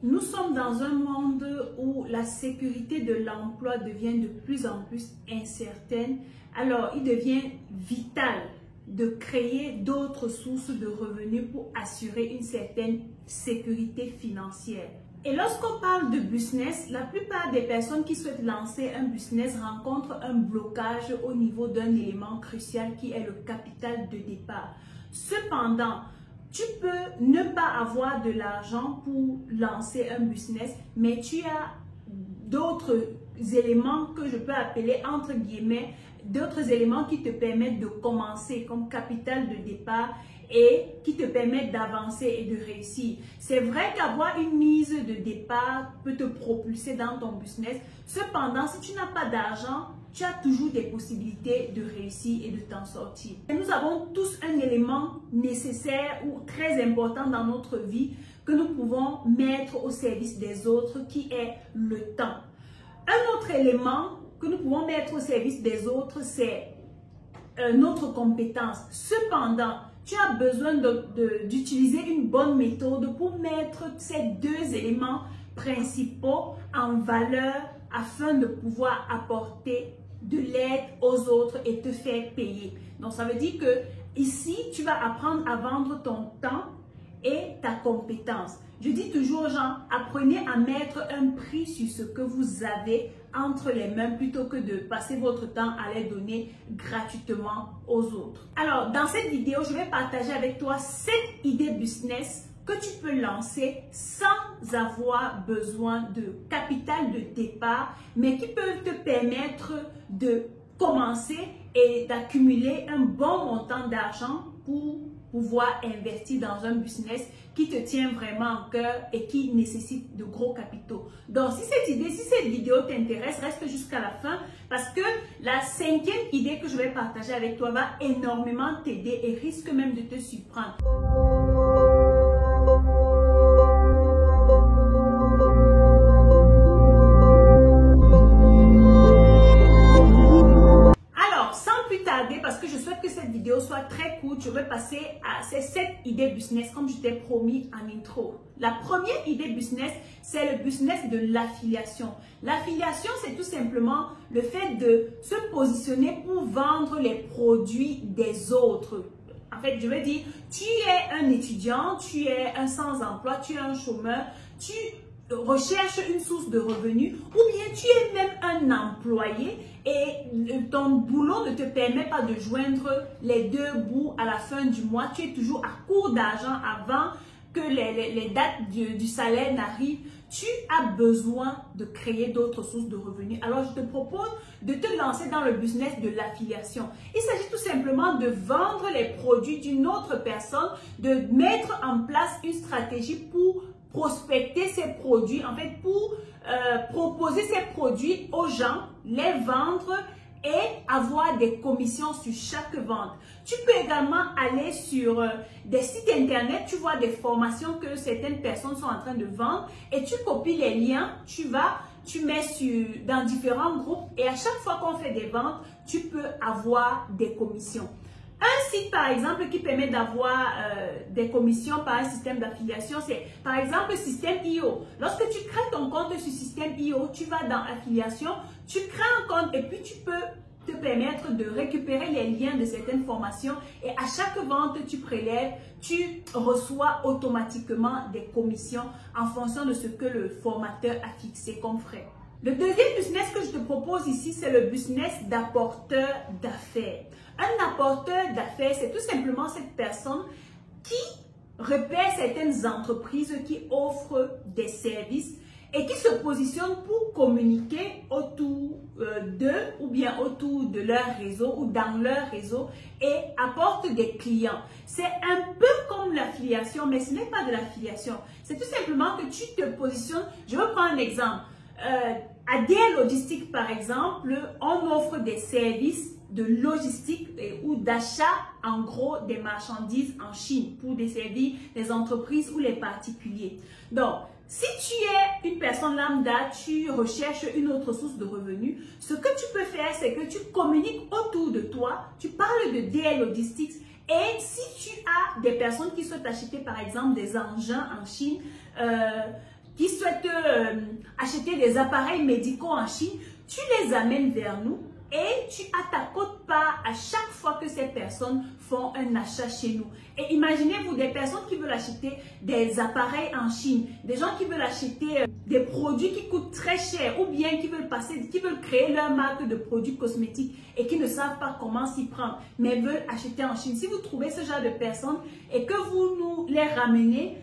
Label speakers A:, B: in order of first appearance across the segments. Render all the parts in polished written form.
A: Nous sommes dans un monde où la sécurité de l'emploi devient de plus en plus incertaine. Alors, il devient vital de créer d'autres sources de revenus pour assurer une certaine sécurité financière. Et lorsqu'on parle de business, la plupart des personnes qui souhaitent lancer un business rencontrent un blocage au niveau d'un élément crucial qui est le capital de départ. Cependant, tu peux ne pas avoir de l'argent pour lancer un business, mais tu as d'autres éléments que je peux appeler entre guillemets, d'autres éléments qui te permettent de commencer comme capital de départ et qui te permettent d'avancer et de réussir. C'est vrai qu'avoir une mise de départ peut te propulser dans ton business. Cependant, si tu n'as pas d'argent, tu as toujours des possibilités de réussir et de t'en sortir. Et nous avons tous un élément nécessaire ou très important dans notre vie que nous pouvons mettre au service des autres, qui est le temps. Un autre élément que nous pouvons mettre au service des autres, c'est notre compétence. Cependant, tu as besoin d'utiliser une bonne méthode pour mettre ces deux éléments principaux en valeur afin de pouvoir apporter de l'aide aux autres et te faire payer. Donc, ça veut dire que ici, tu vas apprendre à vendre ton temps et ta compétence. Je dis toujours aux gens, apprenez à mettre un prix sur ce que vous avez entre les mains plutôt que de passer votre temps à les donner gratuitement aux autres. Alors, dans cette vidéo, je vais partager avec toi 7 idées business que tu peux lancer sans avoir besoin de capital de départ, mais qui peuvent te permettre de commencer et d'accumuler un bon montant d'argent pour pouvoir investir dans un business qui te tient vraiment en cœur et qui nécessite de gros capitaux. Donc, si cette vidéo t'intéresse, reste jusqu'à la fin parce que la 5e idée que je vais partager avec toi va énormément t'aider et risque même de te surprendre. Parce que je souhaite que cette vidéo soit très courte, je vais passer à ces 7 idées business comme je t'ai promis en intro. La première idée business, c'est le business de l'affiliation. L'affiliation, c'est tout simplement le fait de se positionner pour vendre les produits des autres. En fait, je veux dire, tu es un étudiant, tu es un sans-emploi, tu es un chômeur, tu recherches une source de revenus ou bien tu es même un employé et ton boulot ne te permet pas de joindre les deux bouts à la fin du mois. Tu es toujours à court d'argent avant que les dates du salaire n'arrivent. Tu as besoin de créer d'autres sources de revenus. Alors, je te propose de te lancer dans le business de l'affiliation. Il s'agit tout simplement de vendre les produits d'une autre personne, de mettre en place une stratégie pour prospecter ces produits, en fait, pour proposer ces produits aux gens, les vendre et avoir des commissions sur chaque vente. Tu peux également aller sur des sites internet, tu vois des formations que certaines personnes sont en train de vendre et tu copies les liens, tu mets dans différents groupes et à chaque fois qu'on fait des ventes, tu peux avoir des commissions. Un site, par exemple, qui permet d'avoir des commissions par un système d'affiliation, c'est par exemple Systeme.io. Lorsque tu crées ton compte sur Systeme.io, tu vas dans Affiliation, tu crées un compte et puis tu peux te permettre de récupérer les liens de certaines formations et à chaque vente, tu prélèves, tu reçois automatiquement des commissions en fonction de ce que le formateur a fixé comme frais. Le deuxième business que je te propose ici, c'est le business d'apporteur d'affaires. Un apporteur d'affaires, c'est tout simplement cette personne qui repère certaines entreprises qui offrent des services et qui se positionne pour communiquer autour d'eux ou bien autour de leur réseau ou dans leur réseau et apporte des clients. C'est un peu comme l'affiliation, mais ce n'est pas de l'affiliation. C'est tout simplement que tu te positionnes. Je vais prendre un exemple. À DL Logistique, par exemple, on offre des services de logistique ou d'achat en gros des marchandises en Chine pour desservir les entreprises ou les particuliers. Donc, si tu es une personne lambda, tu recherches une autre source de revenus, ce que tu peux faire, c'est que tu communiques autour de toi, tu parles de DL Logistics et si tu as des personnes qui souhaitent acheter par exemple des engins en Chine, qui qui souhaitent acheter des appareils médicaux en Chine, tu les amènes vers nous et tu as ta quote-part à chaque fois que ces personnes font un achat chez nous. Et imaginez-vous des personnes qui veulent acheter des appareils en Chine, des gens qui veulent acheter des produits qui coûtent très cher ou bien qui veulent créer leur marque de produits cosmétiques et qui ne savent pas comment s'y prendre, mais veulent acheter en Chine. Si vous trouvez ce genre de personnes et que vous nous les ramenez,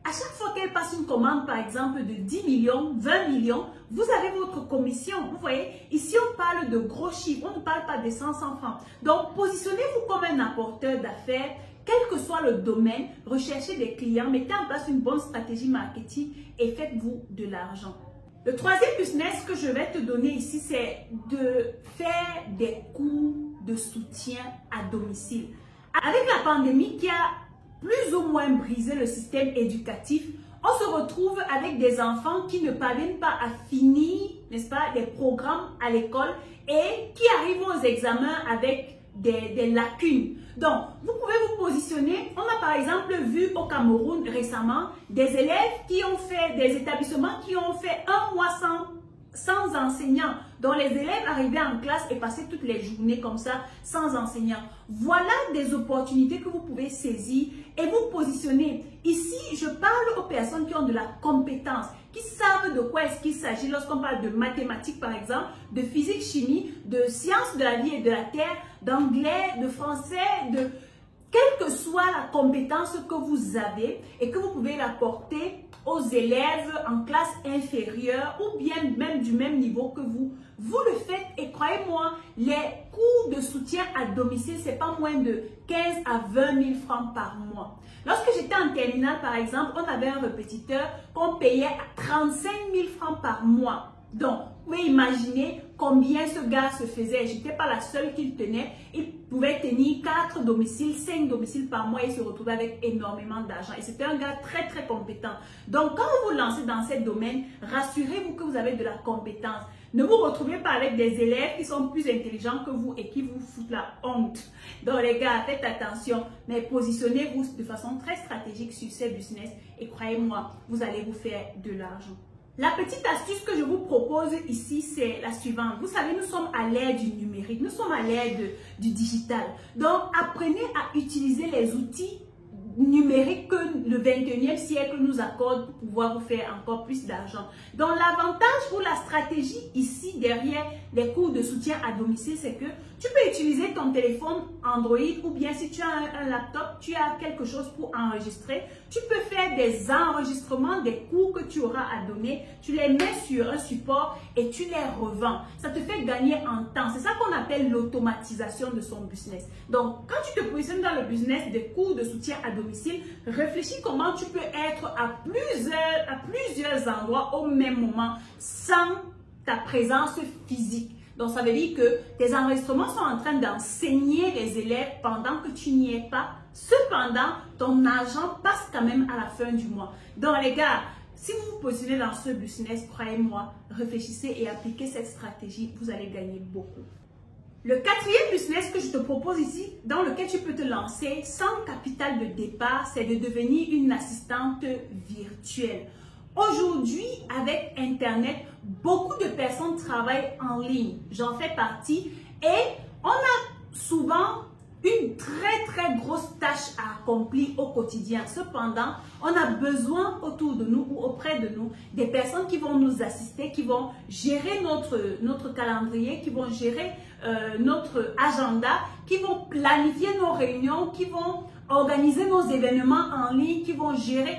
A: à chaque fois qu'elle passe une commande, par exemple, de 10 millions, 20 millions, vous avez votre commission. Vous voyez, ici, on parle de gros chiffres. On ne parle pas des 500 francs. Donc, positionnez-vous comme un apporteur d'affaires, quel que soit le domaine. Recherchez des clients, mettez en place une bonne stratégie marketing et faites-vous de l'argent. Le troisième business que je vais te donner ici, c'est de faire des cours de soutien à domicile. Avec la pandémie qui a plus ou moins briser le système éducatif, on se retrouve avec des enfants qui ne parviennent pas à finir, n'est-ce pas, les programmes à l'école et qui arrivent aux examens avec des lacunes. Donc, vous pouvez vous positionner. On a par exemple vu au Cameroun récemment des élèves qui ont fait des établissements qui ont fait un mois sans enseignants, dont les élèves arrivaient en classe et passaient toutes les journées comme ça, sans enseignants. Voilà des opportunités que vous pouvez saisir et vous positionner. Ici, je parle aux personnes qui ont de la compétence, qui savent de quoi est-ce qu'il s'agit lorsqu'on parle de mathématiques par exemple, de physique, chimie, de sciences de la vie et de la terre, d'anglais, de français, de quelle que soit la compétence que vous avez et que vous pouvez l'apporter aux élèves en classe inférieure ou bien même du même niveau que vous. Vous le faites et croyez-moi, les cours de soutien à domicile, c'est pas moins de 15 à 20 000 francs par mois. Lorsque j'étais en terminale, par exemple, on avait un répétiteur qu'on payait à 35 000 francs par mois. Donc, vous pouvez imaginer combien ce gars se faisait. Je n'étais pas la seule qu'il tenait. Il pouvait tenir 4 domiciles, 5 domiciles par mois et se retrouver avec énormément d'argent. Et c'était un gars très, très compétent. Donc, quand vous vous lancez dans ce domaine, rassurez-vous que vous avez de la compétence. Ne vous retrouvez pas avec des élèves qui sont plus intelligents que vous et qui vous foutent la honte. Donc, les gars, faites attention, mais positionnez-vous de façon très stratégique sur ces business et croyez-moi, vous allez vous faire de l'argent. La petite astuce que je vous propose ici, c'est la suivante. Vous savez, nous sommes à l'ère du numérique, nous sommes à l'ère du digital. Donc, apprenez à utiliser les outils numériques que le 21e siècle nous accorde pour pouvoir vous faire encore plus d'argent. Donc, l'avantage ou la stratégie ici derrière les cours de soutien à domicile, c'est que tu peux utiliser ton téléphone Android ou bien si tu as un laptop, tu as quelque chose pour enregistrer. Tu peux faire des enregistrements des cours que tu auras à donner. Tu les mets sur un support et tu les revends. Ça te fait gagner en temps. C'est ça qu'on appelle l'automatisation de son business. Donc, quand tu te positionnes dans le business des cours de soutien à domicile, réfléchis comment tu peux être à plusieurs endroits au même moment sans ta présence physique. Donc, ça veut dire que tes enregistrements sont en train d'enseigner les élèves pendant que tu n'y es pas. Cependant, ton argent passe quand même à la fin du mois. Donc, les gars, si vous vous positionnez dans ce business, croyez-moi, réfléchissez et appliquez cette stratégie, vous allez gagner beaucoup. Le quatrième business que je te propose ici, dans lequel tu peux te lancer sans capital de départ, c'est de devenir une assistante virtuelle. Aujourd'hui, avec Internet, beaucoup de personnes travaillent en ligne. J'en fais partie et on a souvent une très grosse tâche à accomplir au quotidien. Cependant, on a besoin autour de nous ou auprès de nous des personnes qui vont nous assister, qui vont gérer notre calendrier, qui vont gérer notre agenda, qui vont planifier nos réunions, qui vont organiser nos événements en ligne, qui vont gérer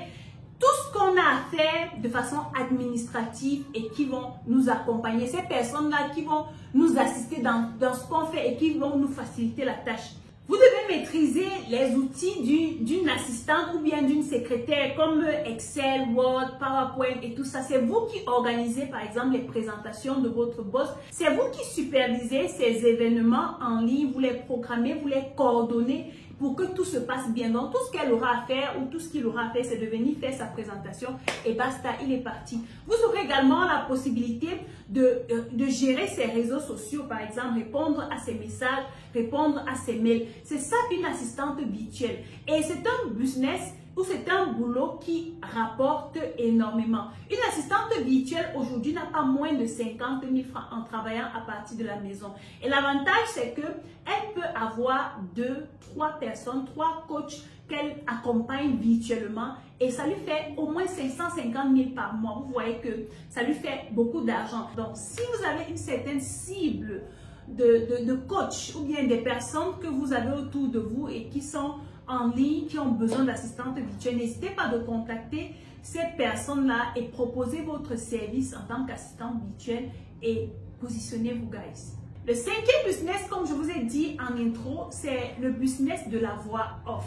A: tout ce qu'on a à faire de façon administrative et qui vont nous accompagner. Ces personnes-là qui vont nous assister dans ce qu'on fait et qui vont nous faciliter la tâche. Vous devez maîtriser les outils d'une assistante ou bien d'une secrétaire comme Excel, Word, PowerPoint et tout ça. C'est vous qui organisez par exemple les présentations de votre boss. C'est vous qui supervisez ces événements en ligne. Vous les programmez, vous les coordonnez pour que tout se passe bien. Donc, tout ce qu'elle aura à faire ou tout ce qu'il aura à faire, c'est de venir faire sa présentation et basta, il est parti. Vous aurez également la possibilité de gérer ses réseaux sociaux, par exemple, répondre à ses messages, répondre à ses mails. C'est ça une assistante virtuelle. Et c'est un business ou c'est un boulot qui rapporte énormément. Une assistante virtuelle aujourd'hui n'a pas moins de 50 000 francs en travaillant à partir de la maison. Et l'avantage, c'est qu'elle peut avoir 2, 3 personnes, 3 coachs qu'elle accompagne virtuellement et ça lui fait au moins 550 000 par mois. Vous voyez que ça lui fait beaucoup d'argent. Donc, si vous avez une certaine cible de coach ou bien des personnes que vous avez autour de vous et qui sont en ligne, qui ont besoin d'assistantes virtuelles, n'hésitez pas de contacter ces personnes-là et proposer votre service en tant qu'assistante virtuelle et positionnez-vous, guys. Le 5e business, comme je vous ai dit en intro, c'est le business de la voix off.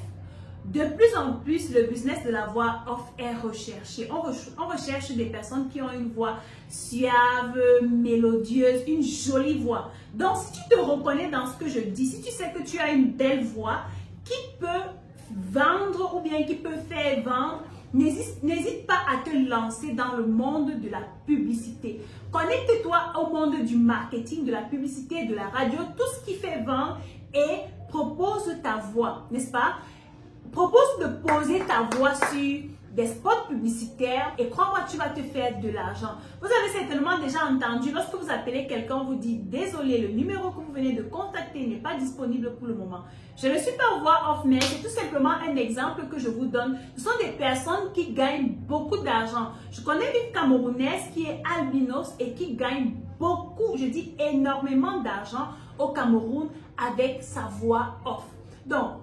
A: De plus en plus, le business de la voix off est recherché. On recherche des personnes qui ont une voix suave, mélodieuse, une jolie voix. Donc, si tu te reconnais dans ce que je dis, si tu sais que tu as une belle voix qui peut vendre ou bien qui peut faire vendre, n'hésite pas à te lancer dans le monde de la publicité. Connecte-toi au monde du marketing, de la publicité, de la radio, tout ce qui fait vendre et propose ta voix, n'est-ce pas? Propose de poser ta voix sur des spots publicitaires et crois-moi, tu vas te faire de l'argent. Vous avez certainement déjà entendu, lorsque vous appelez quelqu'un, on vous dit « Désolé, le numéro que vous venez de contacter n'est pas disponible pour le moment ». Je ne suis pas voix off, mais c'est tout simplement un exemple que je vous donne. Ce sont des personnes qui gagnent beaucoup d'argent. Je connais une Camerounaise qui est albinos et qui gagne beaucoup, je dis énormément d'argent au Cameroun avec sa voix off. Donc,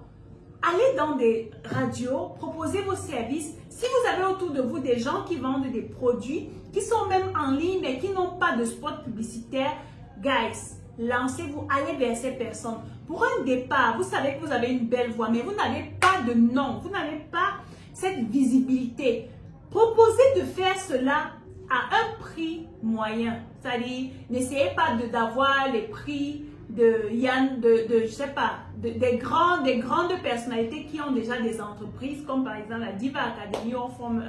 A: allez dans des radios, proposez vos services. Si vous avez autour de vous des gens qui vendent des produits, qui sont même en ligne mais qui n'ont pas de spot publicitaire, guys, lancez-vous, allez vers ces personnes. Pour un départ, vous savez que vous avez une belle voix, mais vous n'avez pas de nom, vous n'avez pas cette visibilité. Proposez de faire cela à un prix moyen. C'est-à-dire, n'essayez pas d'avoir les prix je sais pas, des grandes personnalités qui ont déjà des entreprises, comme par exemple la Diva Academy, on forme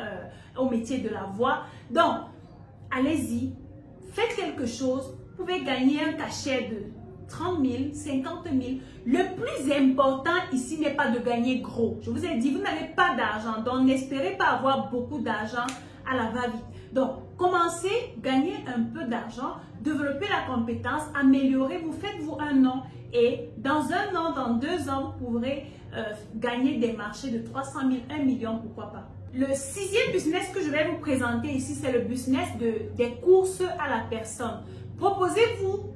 A: au métier de la voix. Donc, allez-y, faites quelque chose, vous pouvez gagner un cachet de 30 000, 50 000. Le plus important ici n'est pas de gagner gros. Je vous ai dit, vous n'avez pas d'argent, donc n'espérez pas avoir beaucoup d'argent à la va-vite. Donc, commencez, gagnez un peu d'argent, développez la compétence, améliorez-vous, faites-vous un nom et dans un an, dans 2 ans, vous pourrez gagner des marchés de 300 000, 1 million, pourquoi pas. Le 6e business que je vais vous présenter ici, c'est le business des courses à la personne. Proposez-vous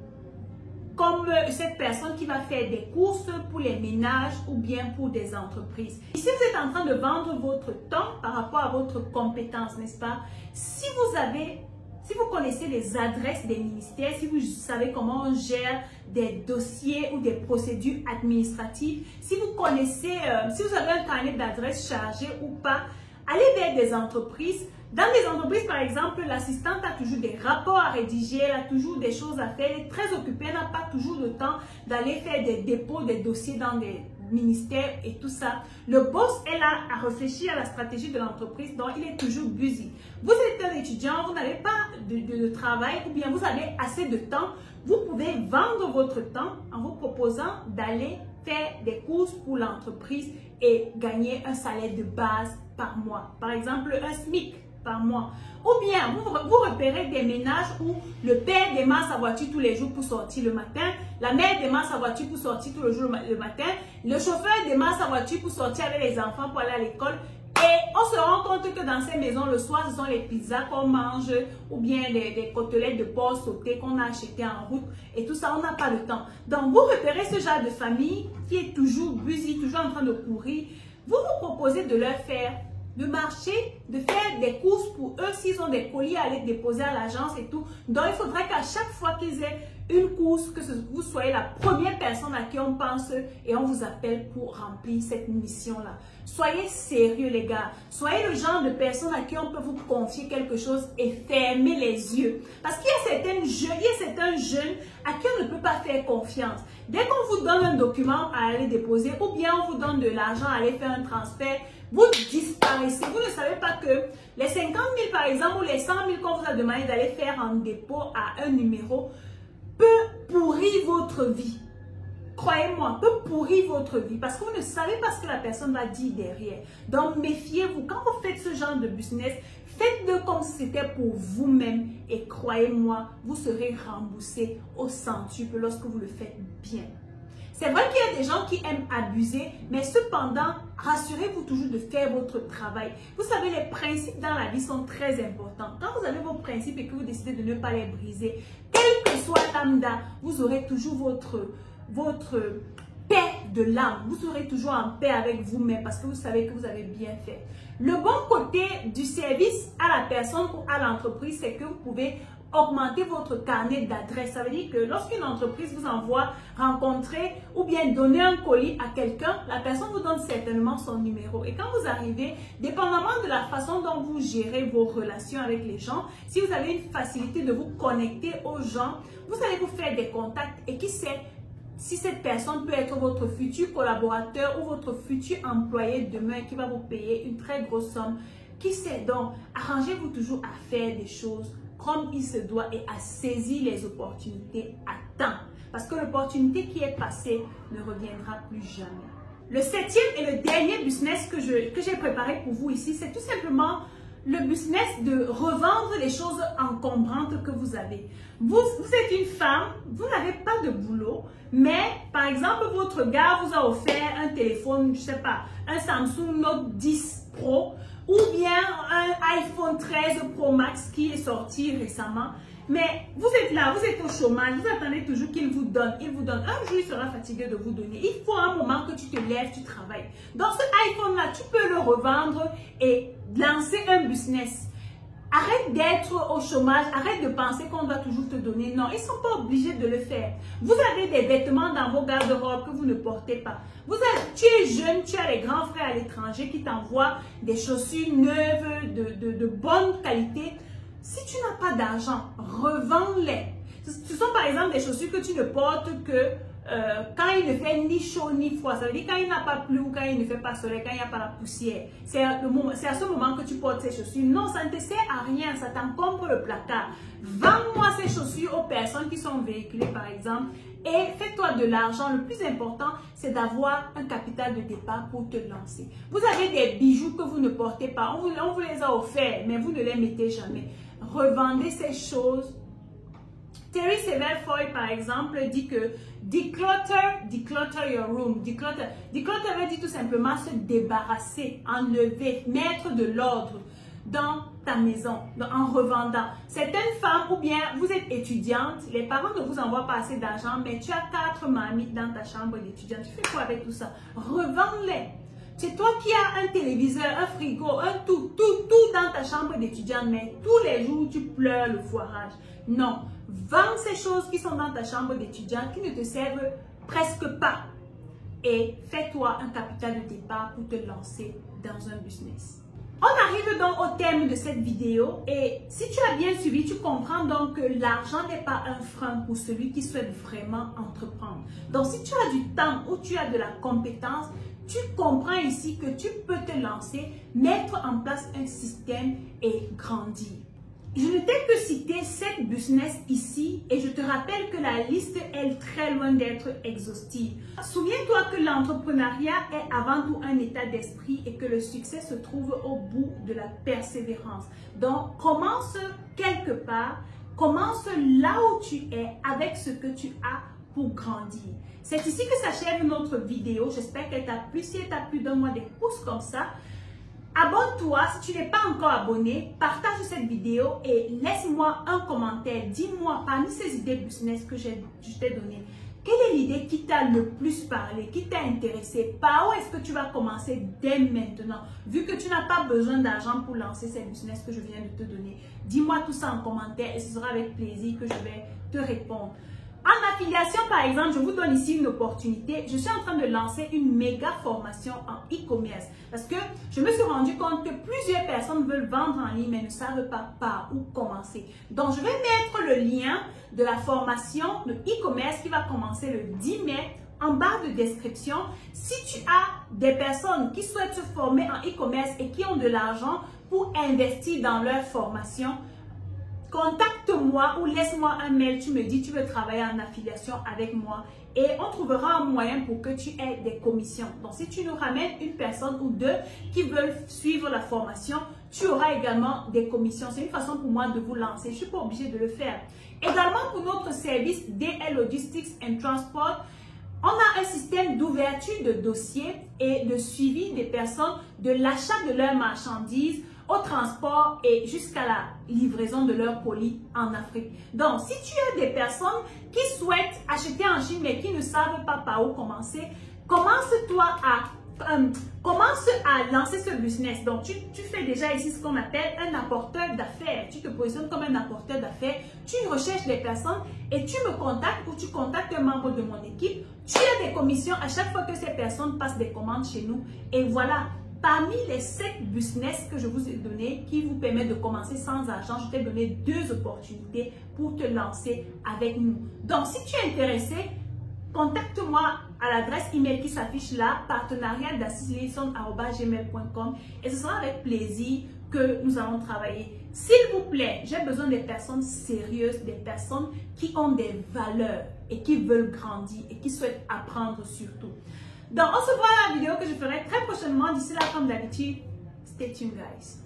A: comme cette personne qui va faire des courses pour les ménages ou bien pour des entreprises. Ici, vous êtes en train de vendre votre temps par rapport à votre compétence, n'est-ce pas? Si vous connaissez les adresses des ministères, si vous savez comment on gère des dossiers ou des procédures administratives, si vous connaissez, si vous avez un carnet d'adresses chargé ou pas, allez vers des entreprises. Dans les entreprises, par exemple, l'assistante a toujours des rapports à rédiger, elle a toujours des choses à faire, elle est très occupée, elle n'a pas toujours le temps d'aller faire des dépôts, des dossiers dans des ministères et tout ça. Le boss est là à réfléchir à la stratégie de l'entreprise, donc il est toujours busy. Vous êtes un étudiant, vous n'avez pas de travail ou bien vous avez assez de temps, vous pouvez vendre votre temps en vous proposant d'aller faire des courses pour l'entreprise et gagner un salaire de base par mois. Par exemple, un SMIC par mois. Ou bien, vous repérez des ménages où le père démarre sa voiture tous les jours pour sortir le matin, la mère démarre sa voiture pour sortir tous les jours le matin, le chauffeur démarre sa voiture pour sortir avec les enfants pour aller à l'école. Et on se rend compte que dans ces maisons, le soir, ce sont les pizzas qu'on mange ou bien des côtelettes de porc sautées qu'on a achetées en route et tout ça, on n'a pas le temps. Donc, vous repérez ce genre de famille qui est toujours busy, toujours en train de courir. Vous vous proposez de leur faire le marché, de faire des courses pour eux s'ils ont des colis à aller déposer à l'agence et tout. Donc, il faudrait qu'à chaque fois qu'ils aient une course, que vous soyez la première personne à qui on pense et on vous appelle pour remplir cette mission-là. Soyez sérieux, les gars. Soyez le genre de personne à qui on peut vous confier quelque chose et fermer les yeux. Parce qu'il y a certains jeunes à qui on ne peut pas faire confiance. Dès qu'on vous donne un document à aller déposer ou bien on vous donne de l'argent à aller faire un transfert, vous disparaissez. Vous ne savez pas que les 50 000 par exemple ou les 100 000 qu'on vous a demandé d'aller faire en dépôt à un numéro peut pourrir votre vie. croyez-moi, peut pourrir votre vie parce que vous ne savez pas ce que la personne va dire derrière. Donc, méfiez-vous. Quand vous faites ce genre de business, faites-le comme si c'était pour vous-même et croyez-moi, vous serez remboursé au centuple lorsque vous le faites bien. C'est vrai qu'il y a des gens qui aiment abuser, mais cependant, rassurez-vous toujours de faire votre travail. Vous savez, les principes dans la vie sont très importants. Quand vous avez vos principes et que vous décidez de ne pas les briser, quel que soit lambda, vous aurez toujours votre paix de l'âme. Vous serez toujours en paix avec vous-même parce que vous savez que vous avez bien fait. Le bon côté du service à la personne ou à l'entreprise, c'est que vous pouvez augmenter votre carnet d'adresse. Ça veut dire que lorsqu'une entreprise vous envoie rencontrer ou bien donner un colis à quelqu'un, la personne vous donne certainement son numéro. Et quand vous arrivez, dépendamment de la façon dont vous gérez vos relations avec les gens, si vous avez une facilité de vous connecter aux gens, vous allez vous faire des contacts et qui sait si cette personne peut être votre futur collaborateur ou votre futur employé demain qui va vous payer une très grosse somme. Qui sait donc, arrangez-vous toujours à faire des choses comme il se doit et à saisir les opportunités à temps. Parce que l'opportunité qui est passée ne reviendra plus jamais. Le septième et le dernier business que j'ai préparé pour vous ici, c'est tout simplement le business de revendre les choses encombrantes que vous avez. Vous êtes une femme, vous n'avez pas de boulot, mais par exemple, votre gars vous a offert un téléphone, je ne sais pas, un Samsung Note 10 Pro, ou bien un iPhone 13 Pro Max qui est sorti récemment. Mais vous êtes là, vous êtes au chômage, vous attendez toujours qu'il vous donne. Il vous donne. Un jour, il sera fatigué de vous donner. Il faut un moment que tu te lèves, tu travailles. Dans ce iPhone-là, tu peux le revendre et lancer un business. Arrête d'être au chômage, arrête de penser qu'on doit toujours te donner. Non, ils ne sont pas obligés de le faire. Vous avez des vêtements dans vos garde-robes que vous ne portez pas. Tu es jeune, tu as les grands frères à l'étranger qui t'envoient des chaussures neuves, de bonne qualité. Si tu n'as pas d'argent, revends-les. Ce sont par exemple des chaussures que tu ne portes que quand il ne fait ni chaud ni froid. Ça veut dire quand il n'a pas plu ou quand il ne fait pas soleil, quand il n'y a pas la poussière. C'est à ce moment que tu portes ces chaussures. Non, ça ne te sert à rien, ça t'encombre le placard. Vends-moi ces chaussures aux personnes qui sont véhiculées par exemple et fais-toi de l'argent. Le plus important, c'est d'avoir un capital de départ pour te lancer. Vous avez des bijoux que vous ne portez pas. On vous les a offerts, mais vous ne les mettez jamais. Revendez ces choses. Terry Severfoy, par exemple, dit que declutter your room. Declutter veut dire tout simplement se débarrasser, enlever, mettre de l'ordre dans ta maison, en revendant. Certaines femmes, ou bien vous êtes étudiante, les parents ne vous envoient pas assez d'argent, mais tu as 4 marmites dans ta chambre d'étudiante. Tu fais quoi avec tout ça? Revends-les. C'est toi qui as un téléviseur, un frigo, tout dans ta chambre d'étudiante, mais tous les jours tu pleures le foirage. Non, vends ces choses qui sont dans ta chambre d'étudiante, qui ne te servent presque pas. Et fais-toi un capital de départ pour te lancer dans un business. On arrive donc au terme de cette vidéo et si tu as bien suivi, tu comprends donc que l'argent n'est pas un frein pour celui qui souhaite vraiment entreprendre. Donc si tu as du temps ou tu as de la compétence, tu comprends ici que tu peux te lancer, mettre en place un système et grandir. Je ne t'ai que cité 7 business ici et je te rappelle que la liste est très loin d'être exhaustive. Souviens-toi que l'entrepreneuriat est avant tout un état d'esprit et que le succès se trouve au bout de la persévérance. Donc, commence quelque part, commence là où tu es avec ce que tu as pour grandir. C'est ici que s'achève notre vidéo. J'espère qu'elle t'a plu. Si elle t'a plu, donne-moi des pouces comme ça. Abonne-toi si tu n'es pas encore abonné, partage cette vidéo et laisse-moi un commentaire. Dis-moi parmi ces idées business que je t'ai données, quelle est l'idée qui t'a le plus parlé, qui t'a intéressé? Par où est-ce que tu vas commencer dès maintenant? Vu que tu n'as pas besoin d'argent pour lancer ces business que je viens de te donner, dis-moi tout ça en commentaire et ce sera avec plaisir que je vais te répondre. En affiliation, par exemple, je vous donne ici une opportunité. Je suis en train de lancer une méga formation en e-commerce parce que je me suis rendu compte que plusieurs personnes veulent vendre en ligne mais ne savent pas par où commencer. Donc, je vais mettre le lien de la formation de e-commerce qui va commencer le 10 mai en barre de description. Si tu as des personnes qui souhaitent se former en e-commerce et qui ont de l'argent pour investir dans leur formation, contacte-moi ou laisse-moi un mail. Tu me dis, tu veux travailler en affiliation avec moi et on trouvera un moyen pour que tu aies des commissions. Donc, si tu nous ramènes une personne ou deux qui veulent suivre la formation, tu auras également des commissions. C'est une façon pour moi de vous lancer. Je ne suis pas obligée de le faire. Également, pour notre service DL Logistics and Transport, on a un système d'ouverture de dossiers et de suivi des personnes de l'achat de leurs marchandises au transport et jusqu'à la livraison de leurs colis en Afrique. Donc, si tu as des personnes qui souhaitent acheter en Chine mais qui ne savent pas par où commencer, commence à lancer ce business. Donc, tu fais déjà ici ce qu'on appelle un apporteur d'affaires. Tu te positionnes comme un apporteur d'affaires. Tu recherches des personnes et tu me contactes ou tu contactes un membre de mon équipe. Tu as des commissions à chaque fois que ces personnes passent des commandes chez nous. Et voilà, parmi les 7 business que je vous ai donnés qui vous permettent de commencer sans argent, je t'ai donné 2 opportunités pour te lancer avec nous. Donc, si tu es intéressé, contacte-moi à l'adresse email qui s'affiche là, partenariat.dacislison@gmail.com et ce sera avec plaisir que nous allons travailler. S'il vous plaît, j'ai besoin des personnes sérieuses, des personnes qui ont des valeurs et qui veulent grandir et qui souhaitent apprendre surtout. Donc, on se voit dans la vidéo que je ferai très prochainement. D'ici là, comme d'habitude, stay tuned, guys.